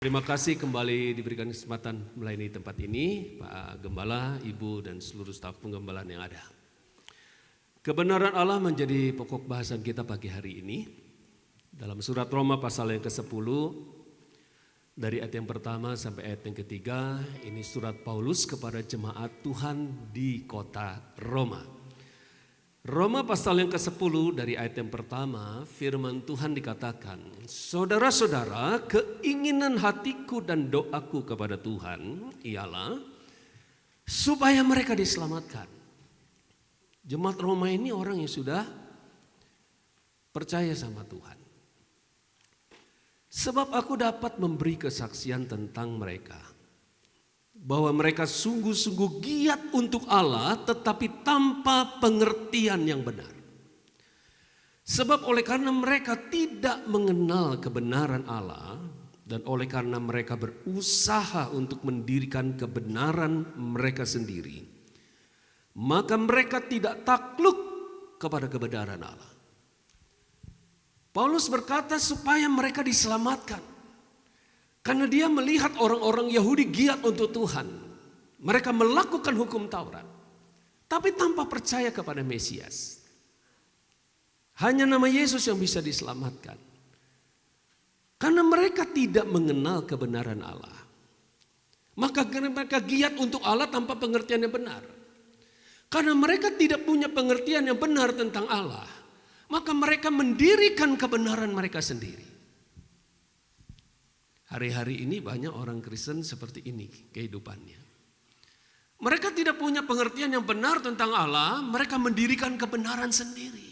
Terima kasih kembali diberikan kesempatan melayani tempat ini, Pak Gembala, Ibu, dan seluruh staf penggembalaan yang ada. Kebenaran Allah menjadi pokok bahasan kita pagi hari ini. Dalam surat Roma pasal yang ke-10, dari ayat yang pertama sampai ayat yang ketiga, ini surat Paulus kepada jemaat Tuhan di kota Roma. Roma pasal yang ke-10 dari ayat yang pertama, firman Tuhan dikatakan, saudara-saudara, keinginan hatiku dan doaku kepada Tuhan ialah supaya mereka diselamatkan. Jemaat Roma ini orang yang sudah percaya sama Tuhan. Sebab aku dapat memberi kesaksian tentang mereka, bahwa mereka sungguh-sungguh giat untuk Allah tetapi tanpa pengertian yang benar. Sebab oleh karena mereka tidak mengenal kebenaran Allah dan oleh karena mereka berusaha untuk mendirikan kebenaran mereka sendiri, maka mereka tidak takluk kepada kebenaran Allah. Paulus berkata supaya mereka diselamatkan. Karena dia melihat orang-orang Yahudi giat untuk Tuhan. Mereka melakukan hukum Taurat, tapi tanpa percaya kepada Mesias. Hanya nama Yesus yang bisa diselamatkan. Karena mereka tidak mengenal kebenaran Allah. Maka mereka giat untuk Allah tanpa pengertian yang benar. Karena mereka tidak punya pengertian yang benar tentang Allah, maka mereka mendirikan kebenaran mereka sendiri. Hari-hari ini banyak orang Kristen seperti ini kehidupannya. Mereka tidak punya pengertian yang benar tentang Allah, mereka mendirikan kebenaran sendiri.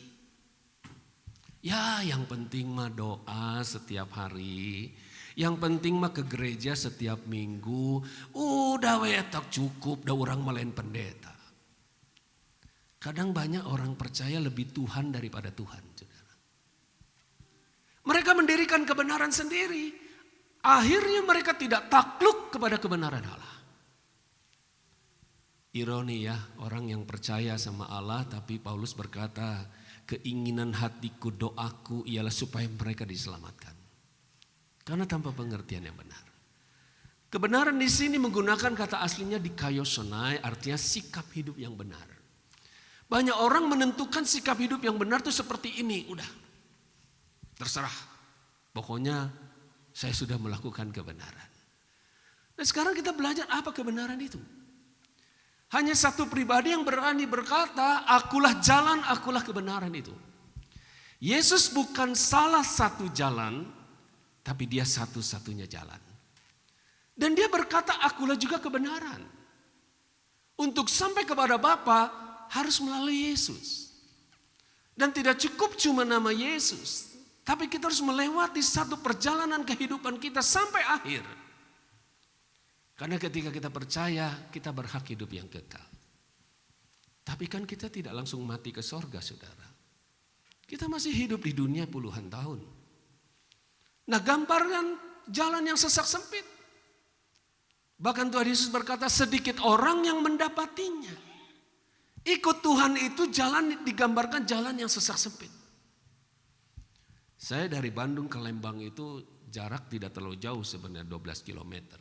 Ya, yang penting mah doa setiap hari, yang penting mah ke gereja setiap minggu, udah wetak cukup, dah orang melain pendeta. Kadang banyak orang percaya lebih Tuhan daripada Tuhan, saudara. Mereka mendirikan kebenaran sendiri. Akhirnya mereka tidak takluk kepada kebenaran Allah. Ironi ya, orang yang percaya sama Allah tapi Paulus berkata, keinginan hatiku, doaku ialah supaya mereka diselamatkan. Karena tanpa pengertian yang benar. Kebenaran di sini menggunakan kata aslinya dikaiosonai, artinya sikap hidup yang benar. Banyak orang menentukan sikap hidup yang benar itu seperti ini, udah. Terserah. Pokoknya saya sudah melakukan kebenaran. Dan sekarang kita belajar apa kebenaran itu. Hanya satu pribadi yang berani berkata, akulah jalan, akulah kebenaran itu. Yesus bukan salah satu jalan, tapi dia satu-satunya jalan. Dan dia berkata, akulah juga kebenaran. Untuk sampai kepada Bapa harus melalui Yesus. Dan tidak cukup cuma nama Yesus, tapi kita harus melewati satu perjalanan kehidupan kita sampai akhir. Karena ketika kita percaya, kita berhak hidup yang kekal. Tapi kan kita tidak langsung mati ke sorga, saudara. Kita masih hidup di dunia puluhan tahun. Nah, gambarkan jalan yang sesak sempit. Bahkan Tuhan Yesus berkata, sedikit orang yang mendapatinya. Ikut Tuhan itu jalan digambarkan jalan yang sesak sempit. Saya dari Bandung ke Lembang itu jarak tidak terlalu jauh sebenarnya 12 km.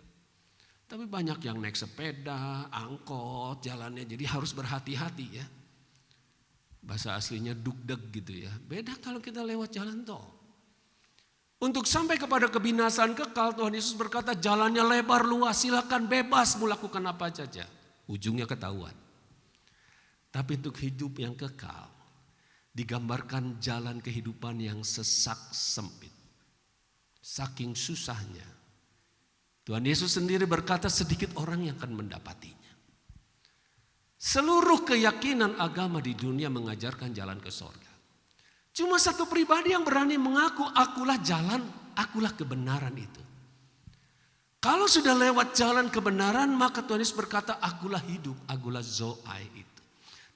Tapi banyak yang naik sepeda, angkot, jalannya jadi harus berhati-hati ya. Bahasa aslinya dugdeg gitu ya. Beda kalau kita lewat jalan tol. Untuk sampai kepada kebinasaan kekal, Tuhan Yesus berkata jalannya lebar luas, silakan bebas melakukan apa saja. Ujungnya ketahuan. Tapi untuk hidup yang kekal, digambarkan jalan kehidupan yang sesak sempit. Saking susahnya. Tuhan Yesus sendiri berkata sedikit orang yang akan mendapatinya. Seluruh keyakinan agama di dunia mengajarkan jalan ke sorga. Cuma satu pribadi yang berani mengaku akulah jalan, akulah kebenaran itu. Kalau sudah lewat jalan kebenaran maka Tuhan Yesus berkata akulah hidup, akulah zoai itu.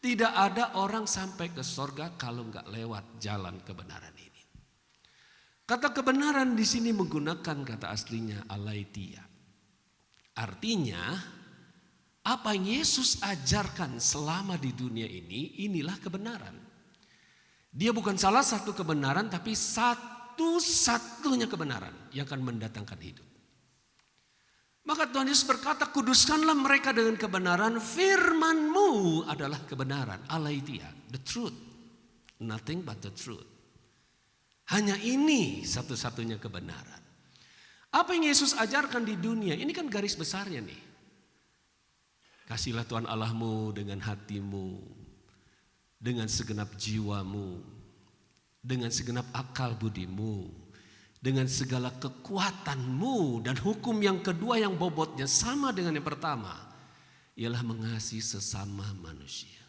Tidak ada orang sampai ke sorga kalau nggak lewat jalan kebenaran ini. Kata kebenaran di sini menggunakan kata aslinya aletheia. Artinya apa yang Yesus ajarkan selama di dunia ini, inilah kebenaran. Dia bukan salah satu kebenaran, tapi satu-satunya kebenaran yang akan mendatangkan hidup. Maka Tuhan Yesus berkata, kuduskanlah mereka dengan kebenaran, firman-Mu adalah kebenaran. Aletheia, the truth. Nothing but the truth. Hanya ini satu-satunya kebenaran. Apa yang Yesus ajarkan di dunia, ini kan garis besarnya nih. Kasihlah Tuhan Allahmu dengan hatimu, dengan segenap jiwamu, dengan segenap akal budimu, dengan segala kekuatanmu. Dan hukum yang kedua yang bobotnya sama dengan yang pertama, ialah mengasihi sesama manusia.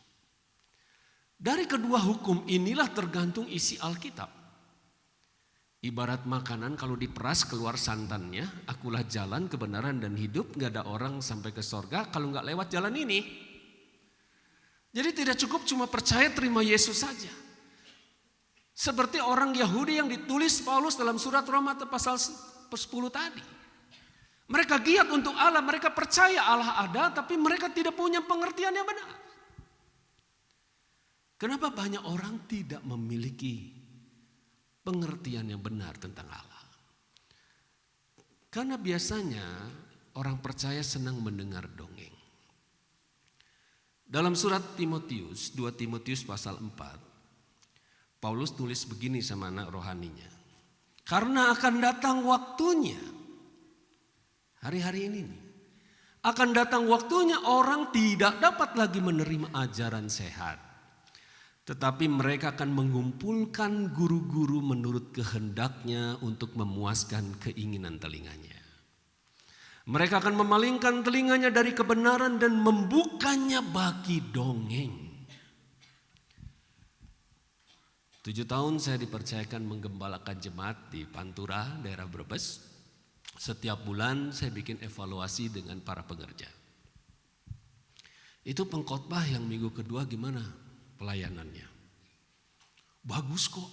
Dari kedua hukum inilah tergantung isi Alkitab. Ibarat makanan, kalau diperas keluar santannya, akulah jalan, kebenaran dan hidup. Gak ada orang sampai ke sorga kalau gak lewat jalan ini. Jadi tidak cukup cuma percaya terima Yesus saja. Seperti orang Yahudi yang ditulis Paulus dalam surat Roma pasal 10 tadi. Mereka giat untuk Allah, mereka percaya Allah ada, tapi mereka tidak punya pengertian yang benar. Kenapa banyak orang tidak memiliki pengertian yang benar tentang Allah? Karena biasanya orang percaya senang mendengar dongeng. Dalam surat Timotius, 2 Timotius pasal 4, Paulus tulis begini sama anak rohaninya. Karena akan datang waktunya, hari-hari ini nih, akan datang waktunya orang tidak dapat lagi menerima ajaran sehat. Tetapi mereka akan mengumpulkan guru-guru menurut kehendaknya untuk memuaskan keinginan telinganya. Mereka akan memalingkan telinganya dari kebenaran dan membukanya bagi dongeng. 7 tahun saya dipercayakan menggembalakan jemaat di Pantura, daerah Brebes. Setiap bulan saya bikin evaluasi dengan para pengerja. Itu pengkhotbah yang minggu kedua gimana pelayanannya? Bagus kok,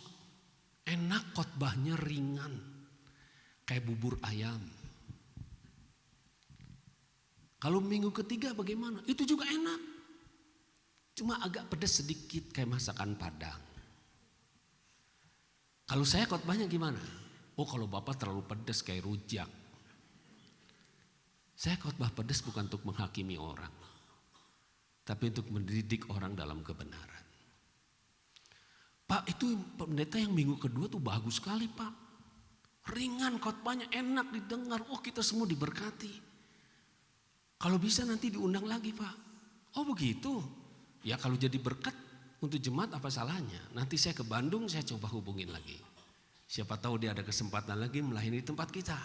enak, khotbahnya ringan, kayak bubur ayam. Kalau minggu ketiga bagaimana? Itu juga enak, cuma agak pedas sedikit kayak masakan Padang. Kalau saya khotbahnya gimana? Oh, kalau Bapak terlalu pedas kayak rujak. Saya khotbah pedas bukan untuk menghakimi orang, tapi untuk mendidik orang dalam kebenaran. Pak, itu pendeta yang minggu kedua tuh bagus sekali, Pak. Ringan khotbahnya, enak didengar. Oh, kita semua diberkati. Kalau bisa nanti diundang lagi, Pak. Oh, begitu. Ya, kalau jadi berkat untuk jemaat apa salahnya? Nanti saya ke Bandung, saya coba hubungin lagi. Siapa tahu dia ada kesempatan lagi melayani di tempat kita.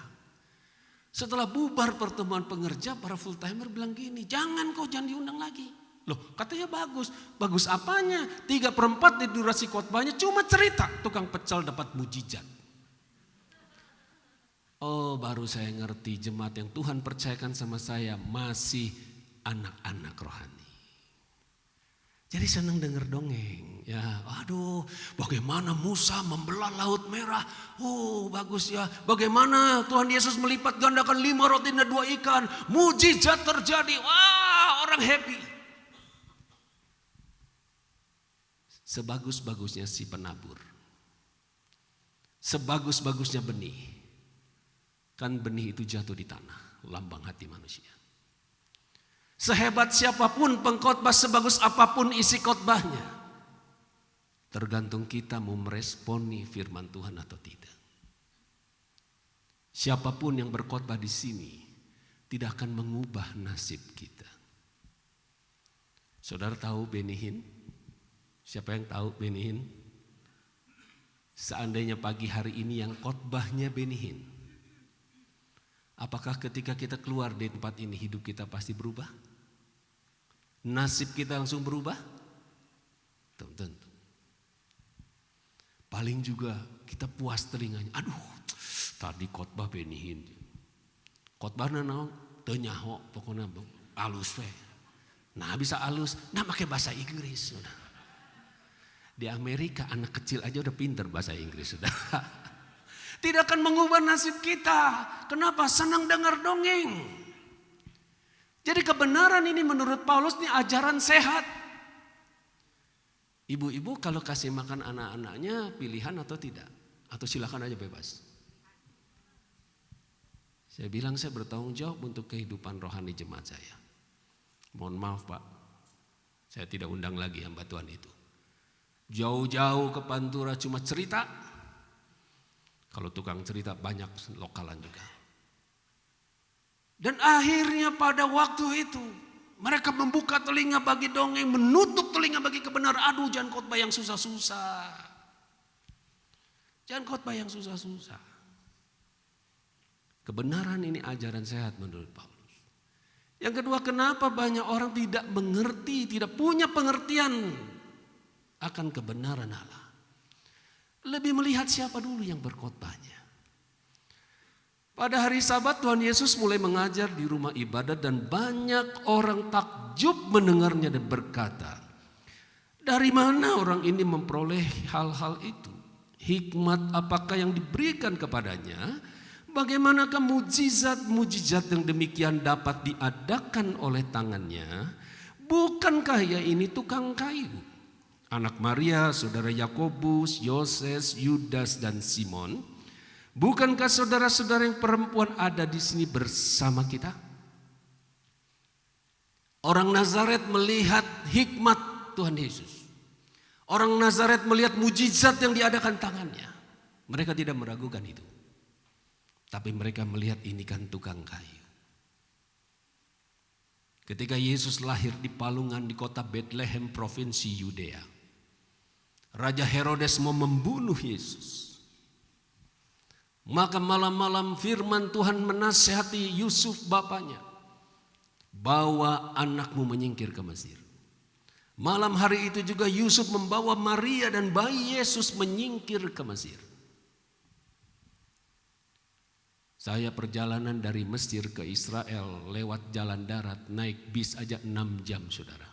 Setelah bubar pertemuan pengerja, para full timer bilang gini, jangan diundang lagi. Loh, katanya bagus. Bagus apanya? 3/4 di durasi khotbahnya cuma cerita tukang pecel dapat mujizat. Oh, baru saya ngerti, jemaat yang Tuhan percayakan sama saya masih anak-anak rohani. Jadi senang dengar dongeng. Ya, aduh, bagaimana Musa membelah Laut Merah. Oh, bagus ya. Bagaimana Tuhan Yesus melipat gandakan 5 roti dan 2 ikan. Mujizat terjadi. Wah, orang happy. Sebagus-bagusnya si penabur, sebagus-bagusnya benih, kan benih itu jatuh di tanah, lambang hati manusia. Sehebat siapapun pengkhotbah, sebagus apapun isi khotbahnya, tergantung kita mau meresponi firman Tuhan atau tidak. Siapapun yang berkhotbah di sini tidak akan mengubah nasib kita. Saudara tahu Benny Hinn? Siapa yang tahu Benny Hinn? Seandainya pagi hari ini yang khotbahnya Benny Hinn, apakah ketika kita keluar dari tempat ini hidup kita pasti berubah? Nasib kita langsung berubah? Tentu. Paling juga kita puas telinganya. Aduh, tadi khotbah Benny Hinn. Khotbahna naon? Teu nyaho, pokoknya alus we. Nah, bisa alus, nah pakai bahasa Inggris, Saudara. Di Amerika anak kecil aja udah pinter bahasa Inggris, Saudara. Tidak akan mengubah nasib kita. Kenapa? Senang dengar dongeng. Jadi kebenaran ini menurut Paulus ini ajaran sehat. Ibu-ibu kalau kasih makan anak-anaknya pilihan atau tidak? Atau silakan aja bebas? Saya bilang saya bertanggung jawab untuk kehidupan rohani jemaat saya. Mohon maaf Pak, saya tidak undang lagi hamba Tuhan itu. Jauh-jauh ke Pantura cuma cerita. Kalau tukang cerita banyak lokalan juga. Dan akhirnya pada waktu itu mereka membuka telinga bagi dongeng, menutup telinga bagi kebenaran. Aduh, jangan khotbah yang susah-susah. Jangan khotbah yang susah-susah. Kebenaran ini ajaran sehat menurut Paulus. Yang kedua, kenapa banyak orang tidak mengerti, tidak punya pengertian akan kebenaran Allah. Lebih melihat siapa dulu yang berkhotbahnya. Pada hari Sabat Tuhan Yesus mulai mengajar di rumah ibadat dan banyak orang takjub mendengarnya dan berkata, dari mana orang ini memperoleh hal-hal itu? Hikmat apakah yang diberikan kepadanya? Bagaimanakah mujizat-mujizat yang demikian dapat diadakan oleh tangannya? Bukankah ia ini tukang kayu? Anak Maria, saudara Yakobus, Yoses, Yudas dan Simon. Bukankah saudara-saudara yang perempuan ada di sini bersama kita? Orang Nazaret melihat hikmat Tuhan Yesus. Orang Nazaret melihat mujizat yang diadakan tangannya. Mereka tidak meragukan itu. Tapi mereka melihat ini kan tukang kayu. Ketika Yesus lahir di palungan di kota Bethlehem, provinsi Yudea, Raja Herodes mau membunuh Yesus. Maka malam-malam firman Tuhan menasihati Yusuf bapaknya, bawa anakmu menyingkir ke Mesir. Malam hari itu juga Yusuf membawa Maria dan bayi Yesus menyingkir ke Mesir. Saya perjalanan dari Mesir ke Israel lewat jalan darat, naik bis aja 6 jam saudara.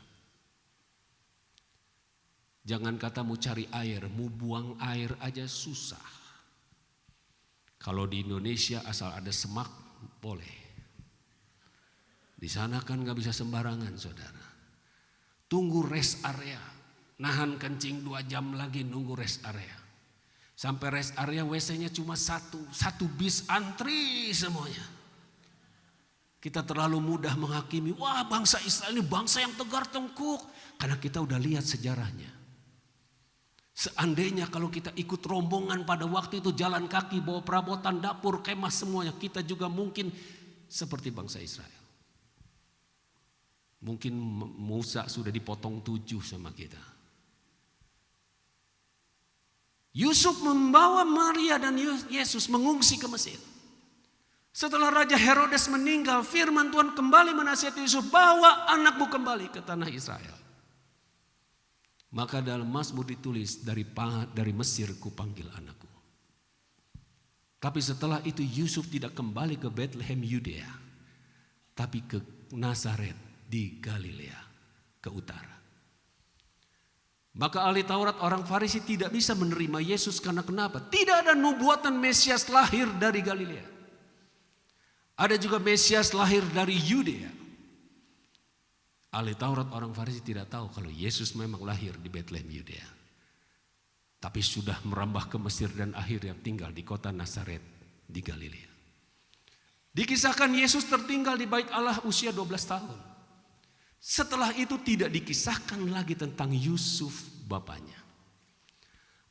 Jangan kata mau cari air, mau buang air aja susah. Kalau di Indonesia asal ada semak boleh. Di sana kan gak bisa sembarangan saudara. Tunggu rest area, nahan kencing 2 jam lagi nunggu rest area. Sampai rest area WC-nya cuma satu bis antri semuanya. Kita terlalu mudah menghakimi, wah bangsa Israel ini bangsa yang tegar tengkuk. Karena kita udah lihat sejarahnya. Seandainya kalau kita ikut rombongan pada waktu itu jalan kaki, bawa perabotan dapur, kemah semuanya. Kita juga mungkin seperti bangsa Israel. Mungkin Musa sudah dipotong 7 sama kita. Yusuf membawa Maria dan Yesus mengungsi ke Mesir. Setelah Raja Herodes meninggal, firman Tuhan kembali menasihati Yusuf, bawa anakmu kembali ke tanah Israel. Maka dalam Mazmur ditulis, dari Mesir kupanggil anakku. Tapi setelah itu Yusuf tidak kembali ke Bethlehem Yudea, tapi ke Nazaret di Galilea, ke utara. Maka ahli Taurat orang Farisi tidak bisa menerima Yesus karena kenapa? Tidak ada nubuatan Mesias lahir dari Galilea. Ada juga Mesias lahir dari Yudea. Ahli Taurat orang Farisi tidak tahu kalau Yesus memang lahir di Bethlehem Yudea. Tapi sudah merambah ke Mesir dan akhirnya tinggal di kota Nazaret di Galilea. Dikisahkan Yesus tertinggal di bait Allah usia 12 tahun. Setelah itu tidak dikisahkan lagi tentang Yusuf bapaknya.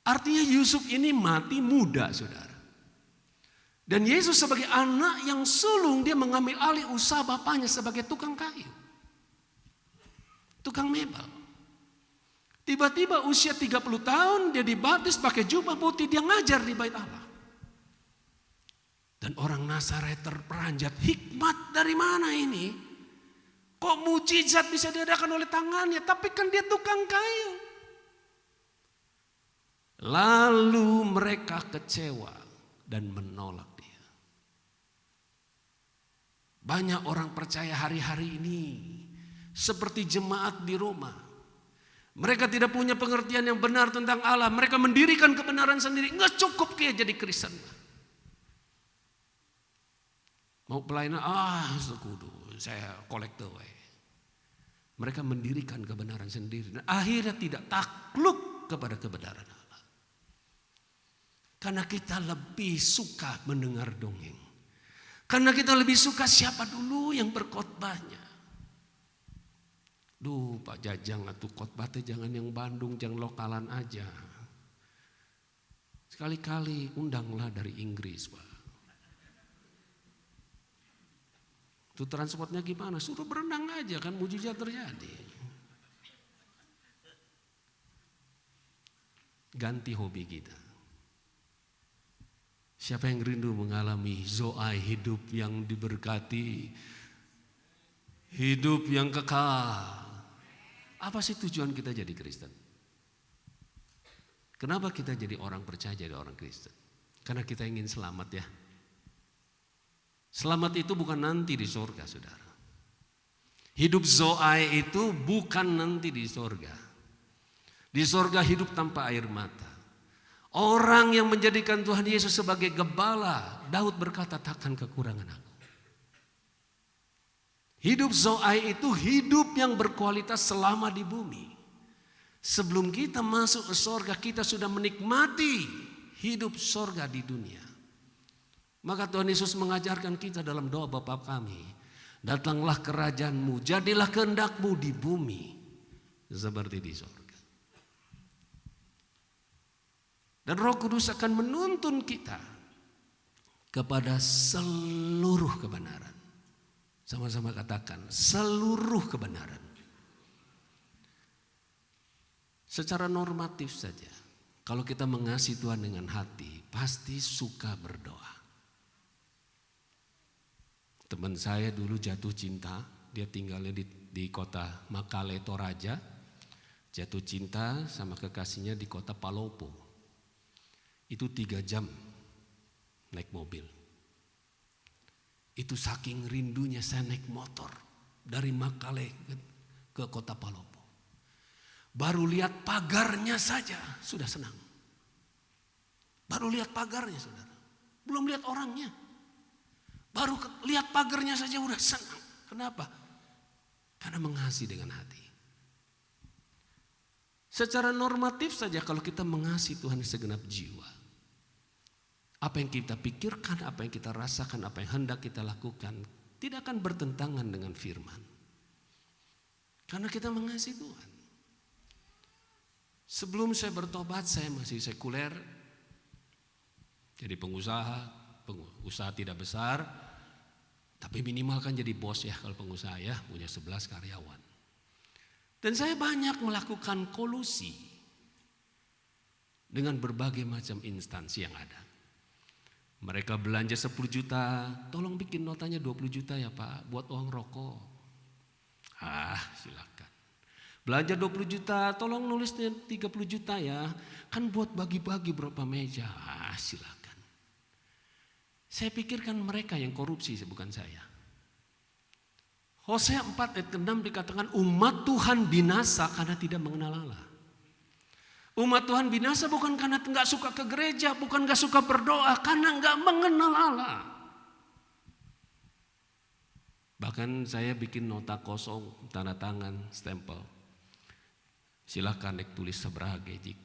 Artinya Yusuf ini mati muda saudara. Dan Yesus sebagai anak yang sulung dia mengambil alih usaha bapaknya sebagai tukang kayu. Tukang mebel. Tiba-tiba usia 30 tahun dia dibaptis pakai jubah putih, dia ngajar di bait Allah. Dan orang Nazaret terperanjat, hikmat dari mana ini? Kok mujizat bisa diadakan oleh tangannya? Tapi kan dia tukang kayu. Lalu mereka kecewa dan menolak dia. Banyak orang percaya hari-hari ini seperti jemaat di Roma. Mereka tidak punya pengertian yang benar tentang Allah. Mereka mendirikan kebenaran sendiri. Nggak cukup kayak jadi Kristen. Mau pelayanan, sekudu, saya kolektor. Mereka mendirikan kebenaran sendiri. Dan akhirnya tidak takluk kepada kebenaran Allah. Karena kita lebih suka mendengar dongeng. Karena kita lebih suka siapa dulu yang berkhotbahnya. Duh Pak Jajang atuh khotbahnya jangan yang Bandung, jangan lokalan aja. Sekali-kali undanglah dari Inggris Pak. Itu transportnya gimana? Suruh berenang aja kan mujizat terjadi. Ganti hobi kita. Siapa yang rindu mengalami zoai, hidup yang diberkati, hidup yang kekal. Apa sih tujuan kita jadi Kristen? Kenapa kita jadi orang percaya, jadi orang Kristen? Karena kita ingin selamat ya. Selamat itu bukan nanti di surga saudara. Hidup zoai itu bukan nanti di surga. Di surga hidup tanpa air mata. Orang yang menjadikan Tuhan Yesus sebagai gembala, Daud berkata takkan kekurangan aku. Hidup zoai itu hidup yang berkualitas selama di bumi. Sebelum kita masuk ke surga, kita sudah menikmati hidup surga di dunia. Maka Tuhan Yesus mengajarkan kita dalam doa Bapa kami, datanglah kerajaanmu, jadilah kehendakmu di bumi seperti di surga. Dan Roh Kudus akan menuntun kita kepada seluruh kebenaran. Sama-sama katakan, seluruh kebenaran. Secara normatif saja, kalau kita mengasihi Tuhan dengan hati, pasti suka berdoa. Teman saya dulu jatuh cinta, dia tinggalnya di kota Makale Toraja, jatuh cinta sama kekasihnya di kota Palopo. Itu 3 jam naik mobil. Itu saking rindunya saya naik motor dari Makale ke kota Palopo. Baru lihat pagarnya saja sudah senang. Baru lihat pagarnya saudara. Belum lihat orangnya. Baru lihat pagarnya saja udah senang. Kenapa? Karena mengasihi dengan hati. Secara normatif saja kalau kita mengasihi Tuhan segenap jiwa. Apa yang kita pikirkan, apa yang kita rasakan, apa yang hendak kita lakukan tidak akan bertentangan dengan firman. Karena kita mengasihi Tuhan. Sebelum saya bertobat saya masih sekuler. Jadi pengusaha tidak besar. Tapi minimal kan jadi bos ya kalau pengusaha ya, punya 11 karyawan. Dan saya banyak melakukan kolusi dengan berbagai macam instansi yang ada. Mereka belanja 10 juta, tolong bikin notanya 20 juta ya Pak, buat uang rokok. Silakan. Belanja 20 juta, tolong nulisnya 30 juta ya, kan buat bagi-bagi berapa meja. Silakan. Saya pikirkan mereka yang korupsi, bukan saya. Hosea 4 ayat 6 dikatakan umat Tuhan binasa karena tidak mengenal Allah. Umat Tuhan binasa bukan karena gak suka ke gereja, bukan gak suka berdoa, karena gak mengenal Allah. Bahkan saya bikin nota kosong, tanda tangan, stempel. Silahkan tulis seberapa gejik.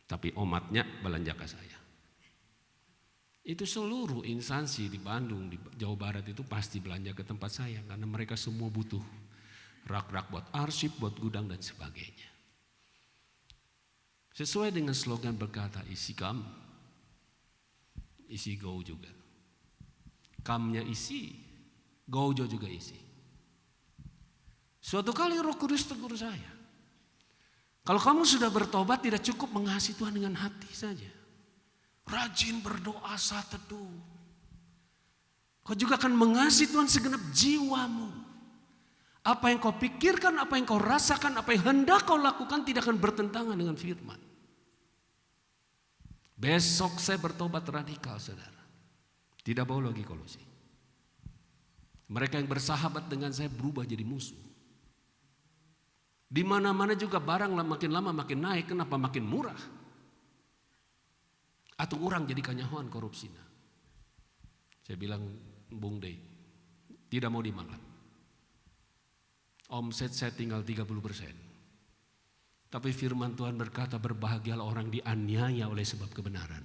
Tapi omatnya belanja ke saya. Itu seluruh instansi di Bandung, di Jawa Barat itu pasti belanja ke tempat saya. Karena mereka semua butuh rak-rak buat arsip, buat gudang dan sebagainya. Sesuai dengan slogan berkata isi kam, isi go juga. Kamnya isi, go juga isi. Suatu kali Roh Kudus tegur saya. Kalau kamu sudah bertobat tidak cukup mengasihi Tuhan dengan hati saja. Rajin berdoa saat teduh. Kau juga akan mengasihi Tuhan segenap jiwamu. Apa yang kau pikirkan, apa yang kau rasakan, apa yang hendak kau lakukan tidak akan bertentangan dengan firman. Besok saya bertobat radikal saudara. Tidak mau lagi kolusi. Mereka yang bersahabat dengan saya berubah jadi musuh. Di mana-mana juga barang makin lama makin naik, kenapa makin murah? Atau orang jadi kanyahoan korupsinya. Saya bilang, Bung Dey, tidak mau dimakan. Omset saya tinggal 30%. Tapi firman Tuhan berkata berbahagialah orang dianiaya oleh sebab kebenaran.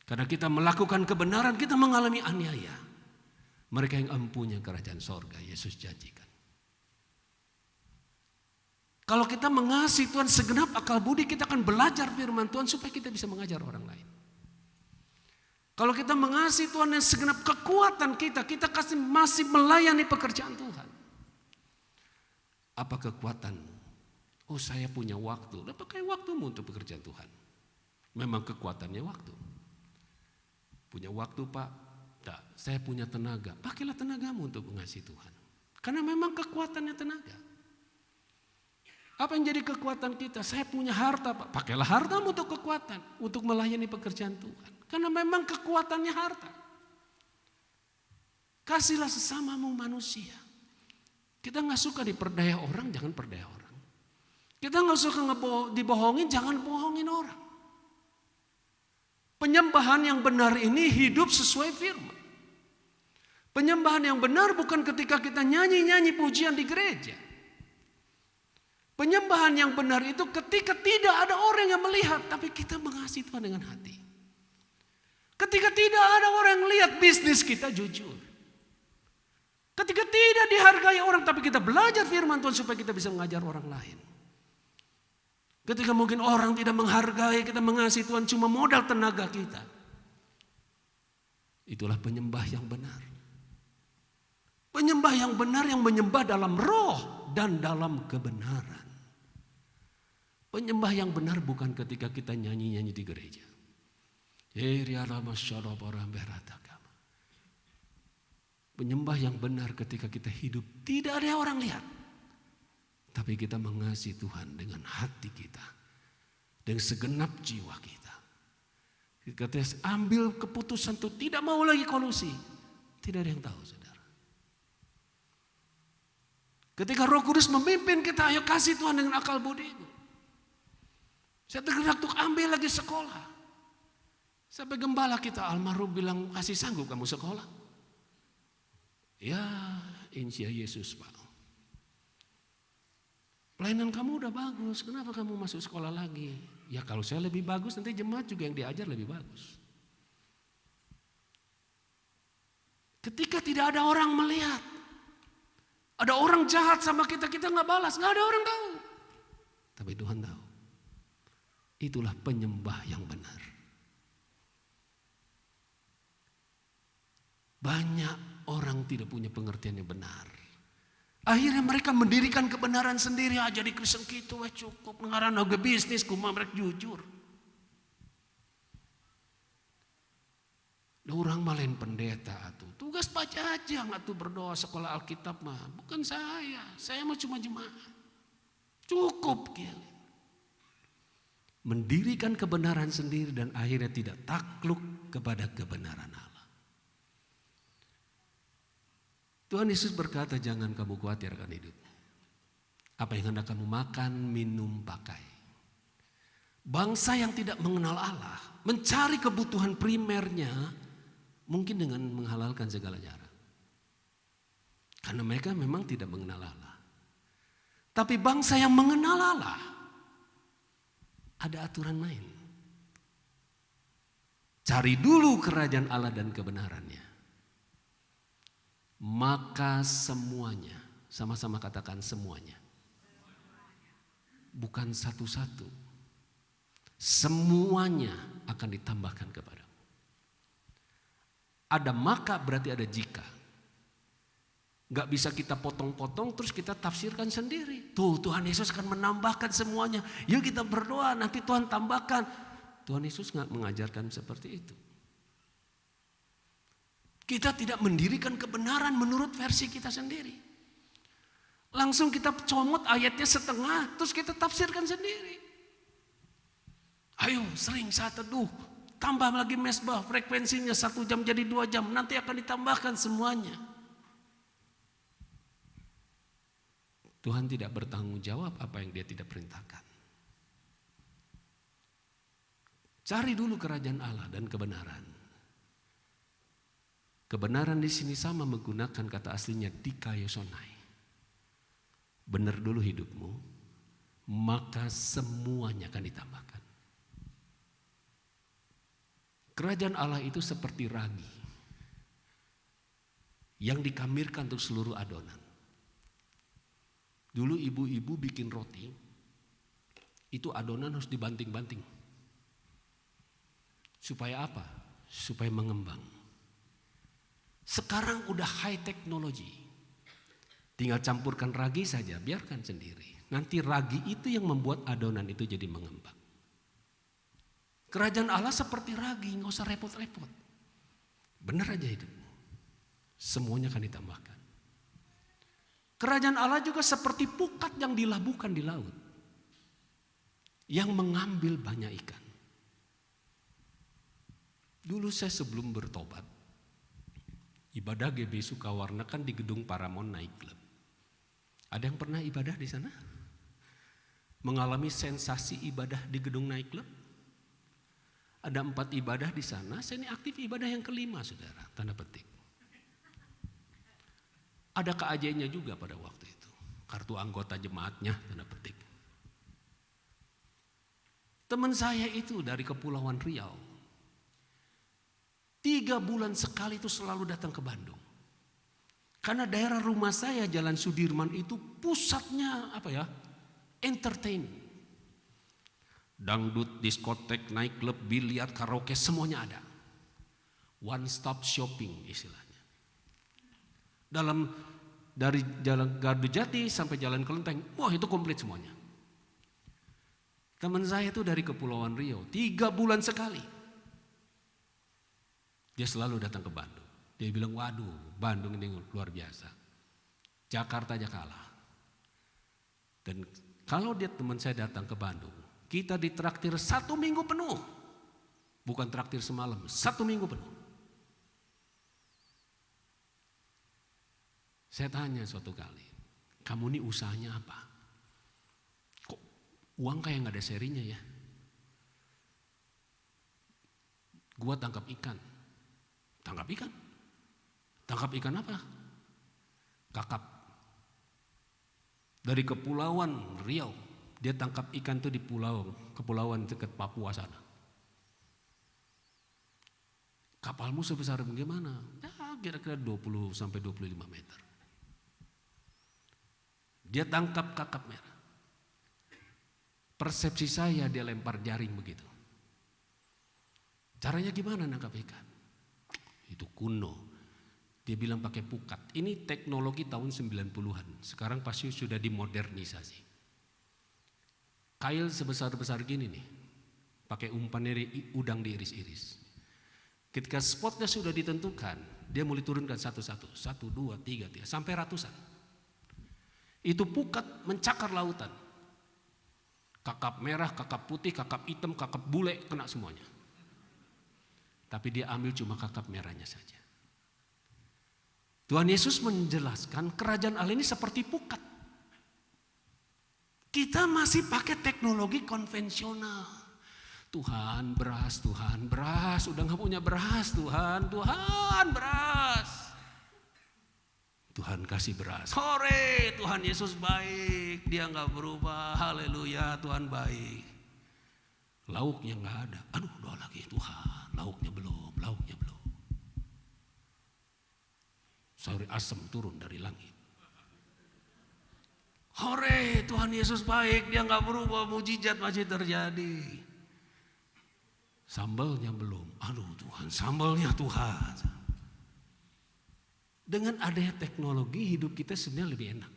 Karena kita melakukan kebenaran kita mengalami aniaya. Mereka yang empunya kerajaan sorga, Yesus janjikan. Kalau kita mengasihi Tuhan segenap akal budi, kita akan belajar firman Tuhan supaya kita bisa mengajar orang lain. Kalau kita mengasihi Tuhan dengan segenap kekuatan kita, kita masih melayani pekerjaan Tuhan. Apa kekuatan? Oh, saya punya waktu. Lah, pakai waktumu untuk pekerjaan Tuhan. Memang kekuatannya waktu. Punya waktu, Pak? Tidak. Saya punya tenaga. Pakailah tenagamu untuk mengasihi Tuhan. Karena memang kekuatannya tenaga. Apa yang jadi kekuatan kita? Saya punya harta, Pak. Pakailah hartamu untuk kekuatan, untuk melayani pekerjaan Tuhan. Karena memang kekuatannya harta. Kasihlah sesamamu manusia. Kita nggak suka diperdaya orang, jangan perdaya orang. Kita nggak suka dibohongin, jangan bohongin orang. Penyembahan yang benar ini hidup sesuai firman. Penyembahan yang benar bukan ketika kita nyanyi-nyanyi pujian di gereja. Penyembahan yang benar itu ketika tidak ada orang yang melihat, tapi kita mengasihi Tuhan dengan hati. Ketika tidak ada orang yang lihat bisnis kita jujur. Ketika tidak dihargai orang, tapi kita belajar firman Tuhan supaya kita bisa mengajar orang lain. Ketika mungkin orang tidak menghargai, kita mengasihi Tuhan cuma modal tenaga kita. Itulah penyembah yang benar. Penyembah yang benar yang menyembah dalam roh dan dalam kebenaran. Penyembah yang benar bukan ketika kita nyanyi-nyanyi di gereja. Penyembah yang benar ketika kita hidup tidak ada orang lihat. Tapi kita mengasihi Tuhan dengan hati kita. Dengan segenap jiwa kita. Kita ambil keputusan itu tidak mau lagi kolusi. Tidak ada yang tahu, saudara. Ketika Roh Kudus memimpin kita, ayo kasih Tuhan dengan akal budimu. Saya tergerak untuk ambil lagi sekolah. Sampai gembala kita almarhum bilang, masih sanggup kamu sekolah? Ya, insya Yesus, Pak. Pelayanan kamu udah bagus, kenapa kamu masuk sekolah lagi? Ya kalau saya lebih bagus, nanti jemaat juga yang diajar lebih bagus. Ketika tidak ada orang melihat, ada orang jahat sama kita, kita nggak balas, nggak ada orang tahu. Tapi Tuhan tahu. Itulah penyembah yang benar. Banyak orang tidak punya pengertian yang benar. Akhirnya mereka mendirikan kebenaran sendiri aja di Kristen gitu, cukup ngaran oge bisnis kumaha mereka jujur. Orang malain pendeta atuh. Tugas baca aja nggak tuh berdoa sekolah Alkitab mah. Bukan saya mah cuma jemaat. Cukup gitu. Mendirikan kebenaran sendiri dan akhirnya tidak takluk kepada kebenaran Allah. Tuhan Yesus berkata, jangan kamu khawatir akan hidupmu. Apa yang hendak kamu makan, minum, pakai. Bangsa yang tidak mengenal Allah mencari kebutuhan primernya mungkin dengan menghalalkan segala cara. Karena mereka memang tidak mengenal Allah. Tapi bangsa yang mengenal Allah ada aturan main. Cari dulu kerajaan Allah dan kebenarannya. Maka semuanya, sama-sama katakan semuanya. Bukan satu-satu. Semuanya akan ditambahkan kepadamu. Ada maka berarti ada jika. Gak bisa kita potong-potong terus kita tafsirkan sendiri. Tuh Tuhan Yesus akan menambahkan semuanya. Yuk kita berdoa nanti Tuhan tambahkan. Tuhan Yesus gak mengajarkan seperti itu. Kita tidak mendirikan kebenaran menurut versi kita sendiri. Langsung kita comot ayatnya setengah terus kita tafsirkan sendiri. Ayo sering saat teduh. Tambah lagi mesbah frekuensinya 1 jam jadi 2 jam. Nanti akan ditambahkan semuanya. Tuhan tidak bertanggung jawab apa yang dia tidak perintahkan. Cari dulu kerajaan Allah dan kebenaran. Kebenaran di sini sama menggunakan kata aslinya dikaiosonai. Benar dulu hidupmu, maka semuanya akan ditambahkan. Kerajaan Allah itu seperti ragi yang dikamirkan untuk seluruh adonan. Dulu ibu-ibu bikin roti, itu adonan harus dibanting-banting. Supaya apa? Supaya mengembang. Sekarang udah high technology. Tinggal campurkan ragi saja, biarkan sendiri. Nanti ragi itu yang membuat adonan itu jadi mengembang. Kerajaan Allah seperti ragi, nggak usah repot-repot. Benar aja hidupmu. Semuanya akan ditambahkan. Kerajaan Allah juga seperti pukat yang dilabuhkan di laut. Yang mengambil banyak ikan. Dulu saya sebelum bertobat, ibadah GB Sukawarna kan di gedung Paramount Night Club. Ada yang pernah ibadah di sana? Mengalami sensasi ibadah di gedung night club? Ada 4 ibadah di sana, saya ini aktif ibadah yang kelima, saudara, tanda petik. Ada keajaibannya juga pada waktu itu. Kartu anggota jemaatnya, tanda petik. Teman saya itu dari Kepulauan Riau. 3 bulan sekali itu selalu datang ke Bandung. Karena daerah rumah saya Jalan Sudirman itu pusatnya entertain. Dangdut, diskotek, night club, biliar, karaoke semuanya ada. One stop shopping istilahnya. Dari Jalan Gardu Jati sampai Jalan Kelenteng, wah itu komplit semuanya. Teman saya itu dari Kepulauan Riau, 3 bulan sekali. Dia selalu datang ke Bandung. Dia bilang, waduh Bandung ini luar biasa. Jakarta aja kalah. Dan kalau dia teman saya datang ke Bandung, kita ditraktir 1 minggu penuh. Bukan traktir semalam, 1 minggu penuh. Saya tanya suatu kali, kamu ini usahanya apa? Kok uang kayak gak ada serinya ya? Gua tangkap ikan. Tangkap ikan? Tangkap ikan apa? Kakap. Dari Kepulauan Riau, dia tangkap ikan tuh di kepulauan dekat Papua sana. Kapalmu sebesar bagaimana? Ya kira-kira 20 sampai 25 meter. Dia tangkap kakap merah. Persepsi saya dia lempar jaring begitu. Caranya gimana nangkap ikan? Itu kuno. Dia bilang pakai pukat. Ini teknologi tahun 90-an. Sekarang pasti sudah dimodernisasi. Kail sebesar-besar gini nih. Pakai umpan udang diiris-iris. Ketika spotnya sudah ditentukan, dia mulai turunkan satu-satu. 1, 2, 3, sampai ratusan. Itu pukat mencakar lautan. Kakap merah, kakap putih, kakap hitam, kakap bule, kena semuanya. Tapi dia ambil cuma kakap merahnya saja. Tuhan Yesus menjelaskan kerajaan Allah ini seperti pukat. Kita masih pakai teknologi konvensional. Tuhan beras, udah gak punya beras Tuhan beras. Tuhan kasih beras. Hore, Tuhan Yesus baik, dia gak berubah, haleluya, Tuhan baik. Lauknya gak ada, aduh doa lagi Tuhan, lauknya belum. Sauri asam turun dari langit. Hore, Tuhan Yesus baik, dia gak berubah, mujizat masih terjadi. Sambalnya belum, aduh Tuhan, sambalnya Tuhan. Dengan adanya teknologi hidup kita sebenarnya lebih enak.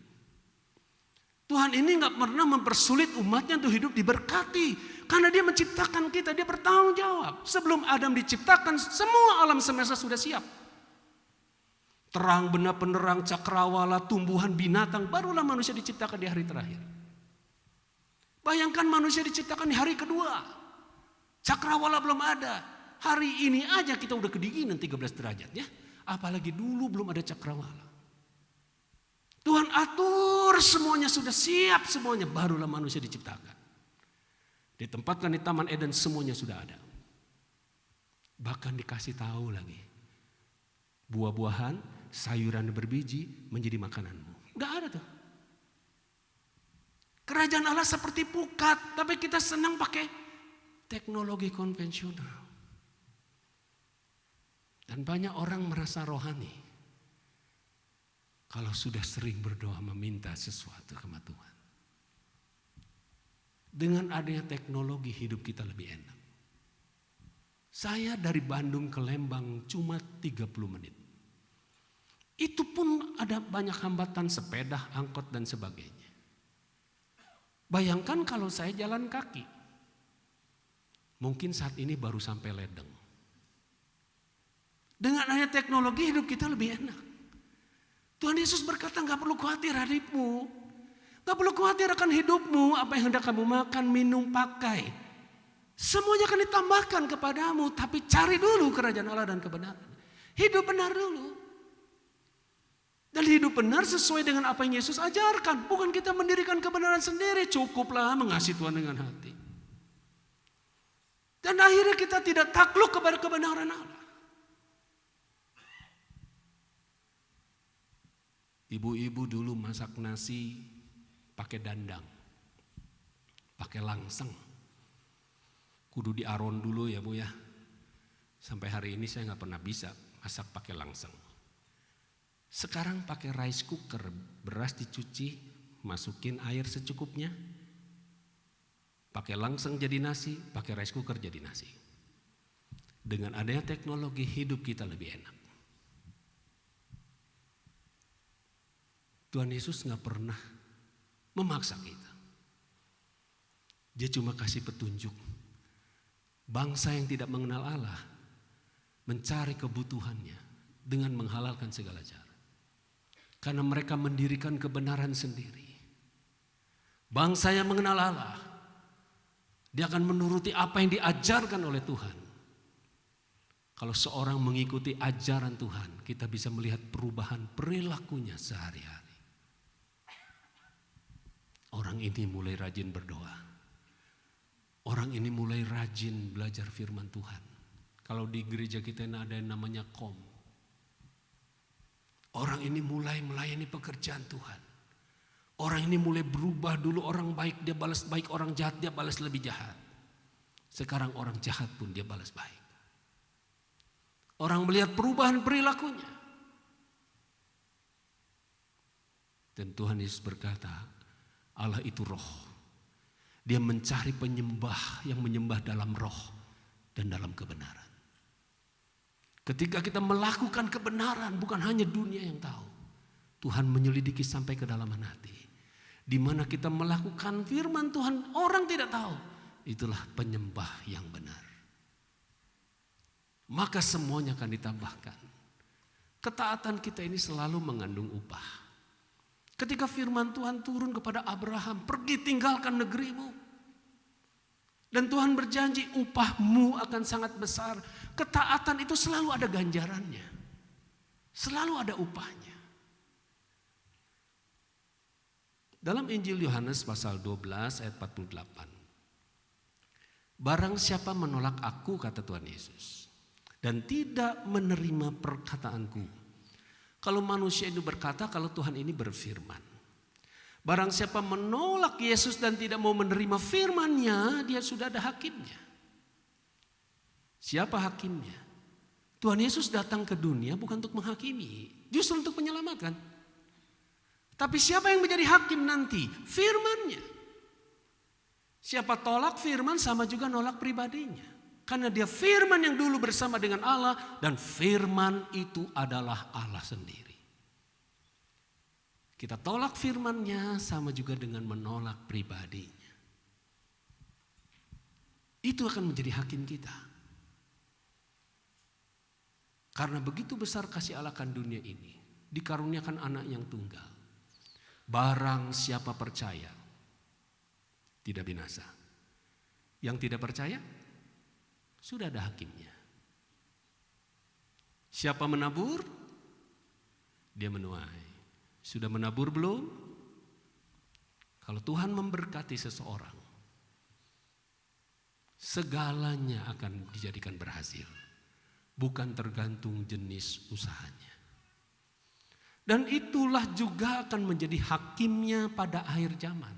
Tuhan ini gak pernah mempersulit umatnya untuk hidup diberkati. Karena dia menciptakan kita, dia bertanggung jawab. Sebelum Adam diciptakan, semua alam semesta sudah siap. Terang, benda penerang, cakrawala, tumbuhan, binatang, barulah manusia diciptakan di hari terakhir. Bayangkan manusia diciptakan di hari kedua. Cakrawala belum ada. Hari ini aja kita udah kedinginan 13 derajat ya. Apalagi dulu belum ada cakrawala. Tuhan atur semuanya sudah siap semuanya, barulah manusia diciptakan. Ditempatkan di Taman Eden semuanya sudah ada. Bahkan dikasih tahu lagi. Buah-buahan, sayuran berbiji menjadi makananmu. Gak ada tuh. Kerajaan Allah seperti pukat, tapi kita senang pakai teknologi konvensional. Dan banyak orang merasa rohani. kalau sudah sering berdoa meminta sesuatu sama Tuhan. Dengan adanya teknologi hidup kita lebih enak. Saya dari Bandung ke Lembang cuma 30 menit. Itu pun ada banyak hambatan, sepeda, angkot dan sebagainya. Bayangkan kalau saya jalan kaki. Mungkin saat ini baru sampai Ledeng. Dengan adanya teknologi hidup kita lebih enak. Tuhan Yesus berkata, gak perlu khawatir hidupmu. Gak perlu khawatir akan hidupmu, apa yang hendak kamu makan, minum, pakai. Semuanya akan ditambahkan kepadamu, tapi cari dulu kerajaan Allah dan kebenaran. Hidup benar dulu. Dan hidup benar sesuai dengan apa yang Yesus ajarkan. Bukan kita mendirikan kebenaran sendiri, cukuplah mengasihi Tuhan dengan hati. Dan akhirnya kita tidak takluk kepada kebenaran Allah. Ibu-ibu dulu masak nasi pakai dandang, pakai langseng. Kudu diaron dulu ya Bu ya. Sampai hari ini saya nggak pernah bisa masak pakai langseng. Sekarang pakai rice cooker, beras dicuci, masukin air secukupnya. Pakai langseng jadi nasi, pakai rice cooker jadi nasi. Dengan adanya teknologi hidup kita lebih enak. Tuhan Yesus nggak pernah memaksa kita. Dia cuma kasih petunjuk. Bangsa yang tidak mengenal Allah mencari kebutuhannya dengan menghalalkan segala cara. Karena mereka mendirikan kebenaran sendiri. Bangsa yang mengenal Allah, dia akan menuruti apa yang diajarkan oleh Tuhan. Kalau seorang mengikuti ajaran Tuhan, kita bisa melihat perubahan perilakunya sehari-hari. Orang ini mulai rajin berdoa. Orang ini mulai rajin belajar firman Tuhan. Kalau di gereja kita ada yang namanya KOM. Orang ini mulai melayani pekerjaan Tuhan. Orang ini mulai berubah, dulu orang baik dia balas baik, orang jahat dia balas lebih jahat. Sekarang orang jahat pun dia balas baik. Orang melihat perubahan perilakunya. Dan Tuhan Yesus berkata, Allah itu roh. Dia mencari penyembah yang menyembah dalam roh dan dalam kebenaran. Ketika kita melakukan kebenaran, bukan hanya dunia yang tahu. Tuhan menyelidiki sampai ke dalam hati. Di mana kita melakukan firman Tuhan, orang tidak tahu. Itulah penyembah yang benar. Maka semuanya akan ditambahkan. Ketaatan kita ini selalu mengandung upah. Ketika firman Tuhan turun kepada Abraham, pergi tinggalkan negerimu. Dan Tuhan berjanji upahmu akan sangat besar. Ketaatan itu selalu ada ganjarannya. Selalu ada upahnya. Dalam Injil Yohanes pasal 12 ayat 48. Barang siapa menolak aku, kata Tuhan Yesus, dan tidak menerima perkataanku. Kalau manusia itu berkata, kalau Tuhan ini berfirman. Barang siapa menolak Yesus dan tidak mau menerima firman-Nya, dia sudah ada hakimnya. Siapa hakimnya? Tuhan Yesus datang ke dunia bukan untuk menghakimi, justru untuk menyelamatkan. Tapi siapa yang menjadi hakim nanti? Firman-Nya. Siapa tolak firman sama juga nolak pribadinya. Karena dia firman yang dulu bersama dengan Allah, dan firman itu adalah Allah sendiri. Kita tolak firman-Nya sama juga dengan menolak pribadinya. Itu akan menjadi hakim kita. Karena begitu besar kasih Allah akan dunia ini, dikaruniakan anak yang tunggal. Barang siapa percaya, tidak binasa. Yang tidak percaya, sudah ada hakimnya. Siapa menabur, dia menuai. Sudah menabur belum? Kalau Tuhan memberkati seseorang, segalanya akan dijadikan berhasil. Bukan tergantung jenis usahanya. Dan itulah juga akan menjadi hakimnya pada akhir zaman.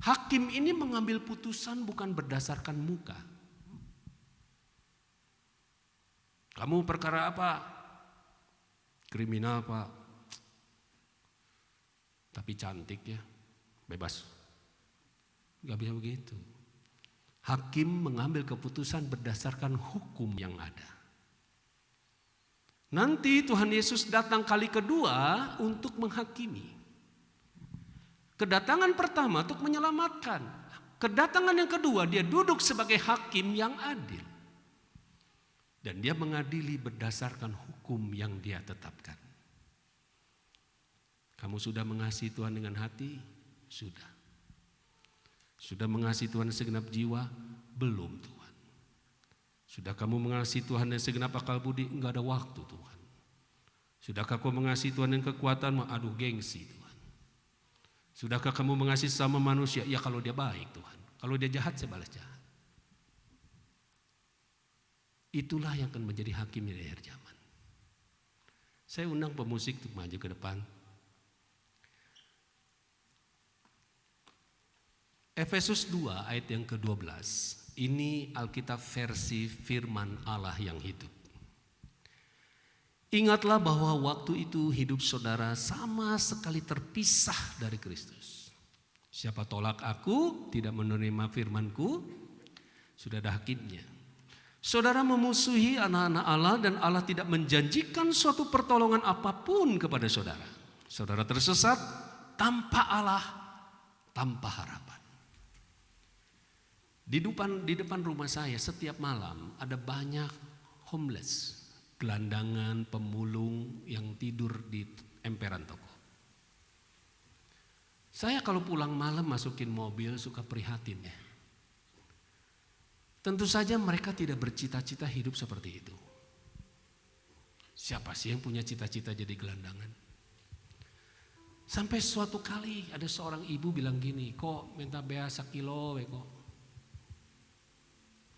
Hakim ini mengambil putusan bukan berdasarkan muka. Kamu perkara apa? Kriminal Pak. tapi cantik ya, bebas. Gak bisa begitu. Hakim mengambil keputusan berdasarkan hukum yang ada. Nanti Tuhan Yesus datang kali kedua untuk menghakimi. Kedatangan pertama untuk menyelamatkan. Kedatangan yang kedua dia duduk sebagai hakim yang adil. Dan dia mengadili berdasarkan hukum yang dia tetapkan. Kamu sudah mengasihi Tuhan dengan hati? Sudah. Sudah mengasihi Tuhan segenap jiwa? Belum Tuhan. Sudah kamu mengasihi Tuhan dengan segenap akal budi? Enggak ada waktu Tuhan. Sudahkah kamu mengasihi Tuhan dengan kekuatan? Aduh gengsi Tuhan. Sudahkah kamu mengasihi sama manusia? Ya kalau dia baik Tuhan. Kalau dia jahat saya balas jahat. Itulah yang akan menjadi hakim di akhir zaman. Saya undang pemusik untuk maju ke depan. Efesus 2 ayat yang ke-12. Ini Alkitab versi firman Allah yang hidup. Ingatlah bahwa waktu itu hidup saudara sama sekali terpisah dari Kristus. Siapa tolak aku, tidak menerima firmanku, sudah ada hakimnya. Saudara memusuhi anak-anak Allah dan Allah tidak menjanjikan suatu pertolongan apapun kepada saudara. Saudara tersesat tanpa Allah, tanpa harapan. Di depan rumah saya setiap malam ada banyak homeless, gelandangan, pemulung yang tidur di emperan toko. Saya kalau pulang malam masukin mobil suka prihatin ya. Tentu saja mereka tidak bercita-cita hidup seperti itu. Siapa sih yang punya cita-cita jadi gelandangan? Sampai suatu kali ada seorang ibu bilang gini, kok minta bea sekilo kok.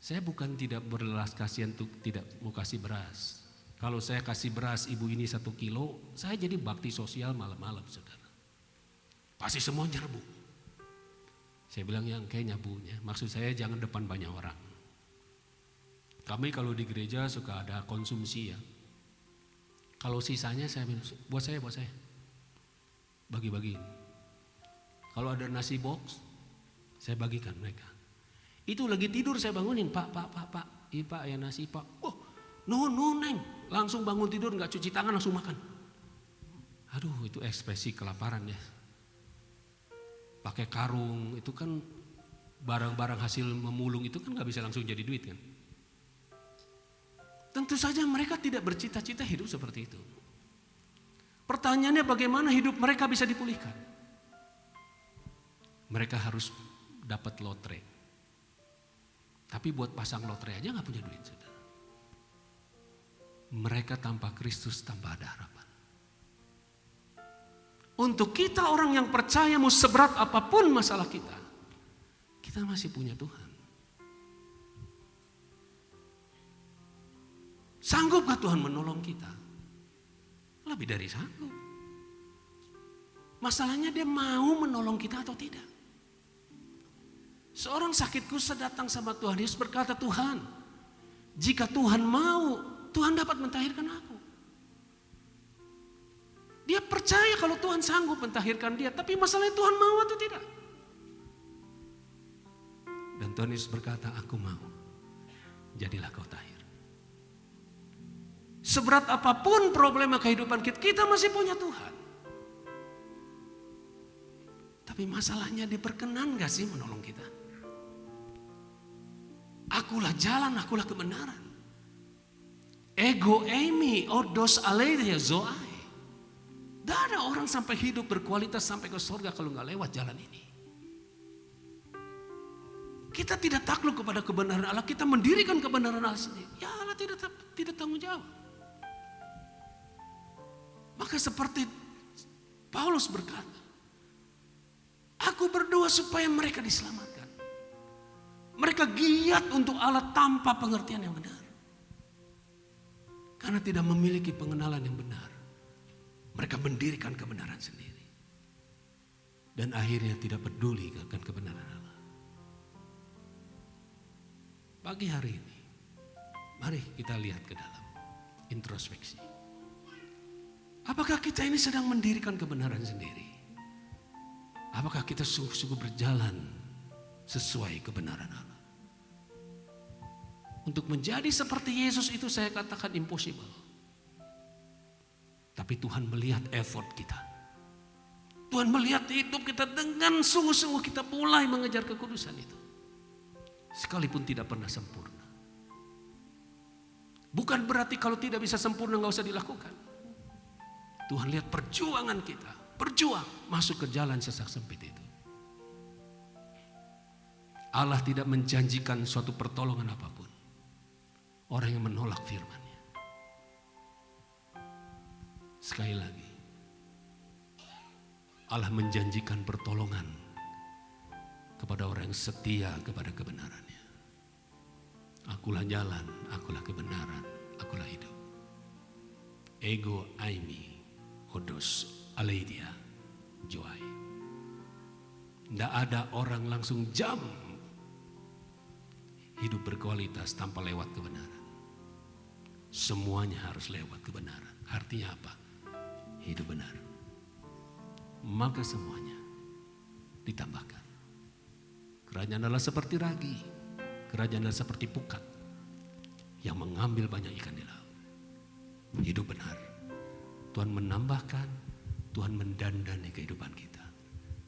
Saya bukan tidak berbelas kasihan untuk tidak mau kasih beras. Kalau saya kasih beras ibu ini 1 kilo, saya jadi bakti sosial malam-malam saudara. Pasti semua nyerbu. Saya bilang yang kayaknya bunya, maksud saya jangan depan banyak orang. Kami kalau di gereja suka ada konsumsi ya. Kalau sisanya saya minum, buat saya. Bagi-bagi. Kalau ada nasi box, saya bagikan mereka. Itu lagi tidur saya bangunin, Pak. Iya Pak, ya nasi Pak. Oh, no neng. Langsung bangun tidur, gak cuci tangan langsung makan. Aduh, itu ekspresi kelaparan ya. Pakai karung, itu kan barang-barang hasil memulung itu kan gak bisa langsung jadi duit kan. Tentu saja mereka tidak bercita-cita hidup seperti itu. Pertanyaannya bagaimana hidup mereka bisa dipulihkan? Mereka harus dapat lotre. Tapi buat pasang lotre aja gak punya duit saudara. Mereka tanpa Kristus tanpa ada harapan. Untuk kita orang yang percaya mau seberat apapun masalah kita masih punya Tuhan. Sanggupkah Tuhan menolong kita? Lebih dari sanggup. Masalahnya dia mau menolong kita atau tidak. Seorang sakit kusta datang sama Tuhan Yesus berkata, Tuhan, jika Tuhan mau, Tuhan dapat mentahirkan aku. Dia percaya kalau Tuhan sanggup mentahirkan dia, tapi masalahnya Tuhan mau atau tidak. Dan Tuhan Yesus berkata, aku mau, jadilah kau tahir. Seberat apapun problema kehidupan kita masih punya Tuhan. Tapi masalahnya dia berkenan gak sih menolong kita? Akulah jalan, akulah kebenaran. Ego eimi, odos aleia zoai. Tidak ada orang sampai hidup berkualitas sampai ke surga kalau gak lewat jalan ini. Kita tidak takluk kepada kebenaran Allah, kita mendirikan kebenaran Allah sendiri. Ya Allah tidak tanggung jawab. Maka seperti Paulus berkata, aku berdoa supaya mereka diselamatkan. Mereka giat untuk Allah tanpa pengertian yang benar. Karena tidak memiliki pengenalan yang benar. Mereka mendirikan kebenaran sendiri. Dan akhirnya tidak peduli akan kebenaran Allah. Pagi hari ini, mari kita lihat ke dalam introspeksi. Apakah kita ini sedang mendirikan kebenaran sendiri? Apakah kita sungguh-sungguh berjalan sesuai kebenaran Allah? Untuk menjadi seperti Yesus itu saya katakan impossible. Tapi Tuhan melihat effort kita. Tuhan melihat hidup kita dengan sungguh-sungguh kita mulai mengejar kekudusan itu. Sekalipun tidak pernah sempurna. Bukan berarti kalau tidak bisa sempurna gak usah dilakukan. Tuhan lihat perjuangan kita. Berjuang masuk ke jalan sesak sempit itu. Allah tidak menjanjikan suatu pertolongan apapun. Orang yang menolak firman-Nya. Sekali lagi. Allah menjanjikan pertolongan kepada orang yang setia kepada kebenarannya. Akulah jalan, akulah kebenaran, akulah hidup. Ego aimi, odos aleidia, joai. Tidak ada orang langsung jam hidup berkualitas tanpa lewat kebenaran. Semuanya harus lewat kebenaran. Artinya apa? Hidup benar. Maka semuanya ditambahkan. Kerajaan Allah seperti ragi. Kerajaan Allah seperti pukat yang mengambil banyak ikan di laut. Hidup benar. Tuhan menambahkan, Tuhan mendandani kehidupan kita.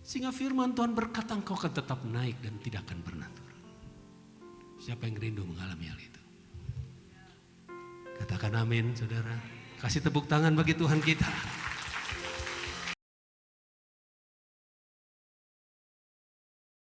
Sehingga firman Tuhan berkata engkau akan tetap naik dan tidak akan pernah turun. Siapa yang rindu mengalami hal itu? Katakan amin saudara. Kasih tepuk tangan bagi Tuhan kita.